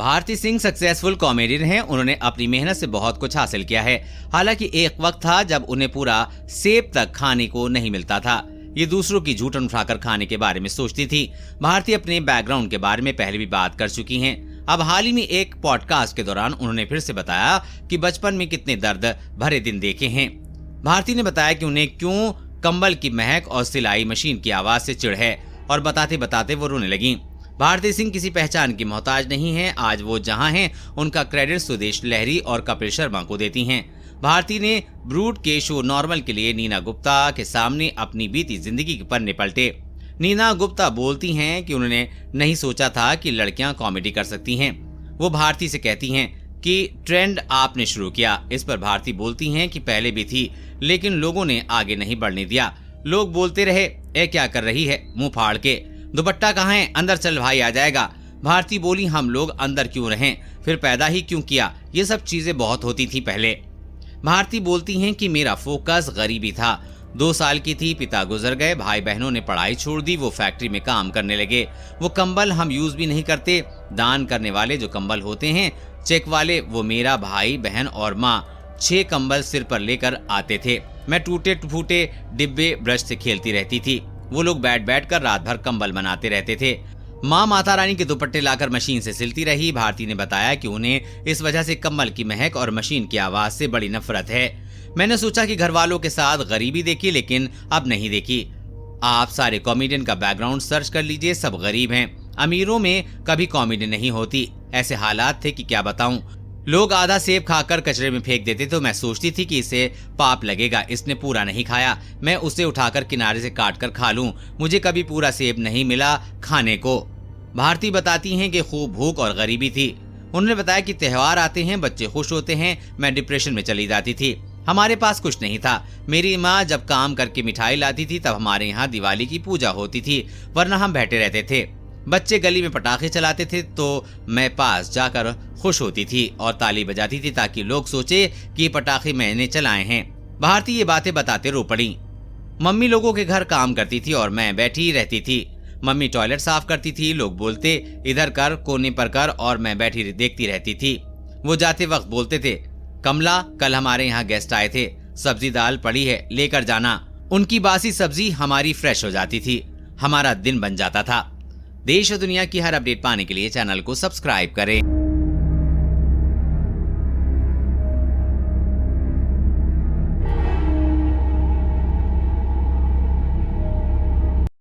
Bharti Singh successful comedian हैं। उन्होंने अपनी मेहनत से बहुत कुछ हासिल किया है। हालांकि एक वक्त था जब उन्हें पूरा सेब तक खाने को नहीं मिलता था। ये दूसरों की झूठन उठाकर खाने के बारे में सोचती थी। भारती अपने बैकग्राउंड के बारे में पहले भी बात कर चुकी हैं। अब हाल ही में एक पॉडकास्ट के दौरान उन्होंने फिर से बताया कि बचपन में कितने दर्द भरे दिन देखे हैं। भारती ने बताया कि उन्हें क्यों कंबल की महक और सिलाई मशीन की आवाज से चिढ़ है, और बताते बताते वो रोने लगी। भारती सिंह किसी पहचान की मोहताज नहीं है। आज वो जहां हैं, उनका क्रेडिट सुदेश लहरी और कपिल शर्मा को देती हैं। भारती ने ब्रूड के शो नॉर्मल के लिए नीना गुप्ता के सामने अपनी बीती जिंदगी के पन्ने पलटे। नीना गुप्ता बोलती हैं कि उन्होंने नहीं सोचा था कि लड़कियां कॉमेडी कर सकती हैं। वो भारती से कहती हैं कि ट्रेंड आपने शुरू किया। इस पर भारती बोलती हैं कि पहले भी थी, लेकिन लोगों ने आगे नहीं बढ़ने दिया। लोग बोलते रहे, ए क्या कर रही है मुंह फाड़ के, दुपट्टा कहाँ है, अंदर चल भाई आ जाएगा। भारती बोली, हम लोग अंदर क्यों रहें, फिर पैदा ही क्यों किया, ये सब चीजें बहुत होती थी पहले। भारती बोलती हैं कि मेरा फोकस गरीबी था। 2 साल की थी, पिता गुजर गए, भाई बहनों ने पढ़ाई छोड़ दी, वो फैक्ट्री में काम करने लगे। वो कंबल हम यूज भी नहीं करते। दान करने वाले जो कंबल होते हैं चेक वाले, वो मेरा भाई बहन और माँ 6 कंबल सिर पर लेकर आते थे। मैं टूटे फूटे डिब्बे ब्रश से खेलती रहती थी। वो लोग बैठ बैठ कर रात भर कंबल बनाते रहते थे। माँ माता रानी के दुपट्टे लाकर मशीन से सिलती रही। भारती ने बताया कि उन्हें इस वजह से कंबल की महक और मशीन की आवाज से बड़ी नफरत है। मैंने सोचा कि घर वालों के साथ गरीबी देखी, लेकिन अब नहीं देखी। आप सारे कॉमेडियन का बैकग्राउंड सर्च कर लीजिए, सब गरीब हैं। अमीरों में कभी कॉमेडी नहीं होती। ऐसे हालात थे कि क्या बताऊं। लोग आधा सेब खाकर कचरे में फेंक देते, तो मैं सोचती थी कि इसे पाप लगेगा, इसने पूरा नहीं खाया, मैं उसे उठाकर किनारे से काट कर खा लूं। मुझे कभी पूरा सेब नहीं मिला खाने को। भारती बताती हैं कि खूब भूख और गरीबी थी। उन्होंने बताया कि त्योहार आते हैं, बच्चे खुश होते हैं, मैं डिप्रेशन में चली जाती थी। हमारे पास कुछ नहीं था। मेरी माँ जब काम करके मिठाई लाती थी तब हमारे यहाँ दिवाली की पूजा होती थी, वरना हम बैठे रहते थे। बच्चे गली में पटाखे चलाते थे तो मैं पास जाकर खुश होती थी और ताली बजाती थी ताकि लोग सोचे कि पटाखे मैंने चलाए हैं। भारती ये बातें बताते रो पड़ी। मम्मी लोगों के घर काम करती थी और मैं बैठी रहती थी। मम्मी टॉयलेट साफ करती थी, लोग बोलते इधर कर, कोने पर कर, और मैं बैठी देखती रहती थी। वो जाते वक्त बोलते थे, कमला कल हमारे यहाँ गेस्ट आए थे, सब्जी दाल पड़ी है लेकर जाना। उनकी बासी सब्जी हमारी फ्रेश हो जाती थी, हमारा दिन बन जाता था। देश और दुनिया की हर अपडेट पाने के लिए चैनल को सब्सक्राइब करें।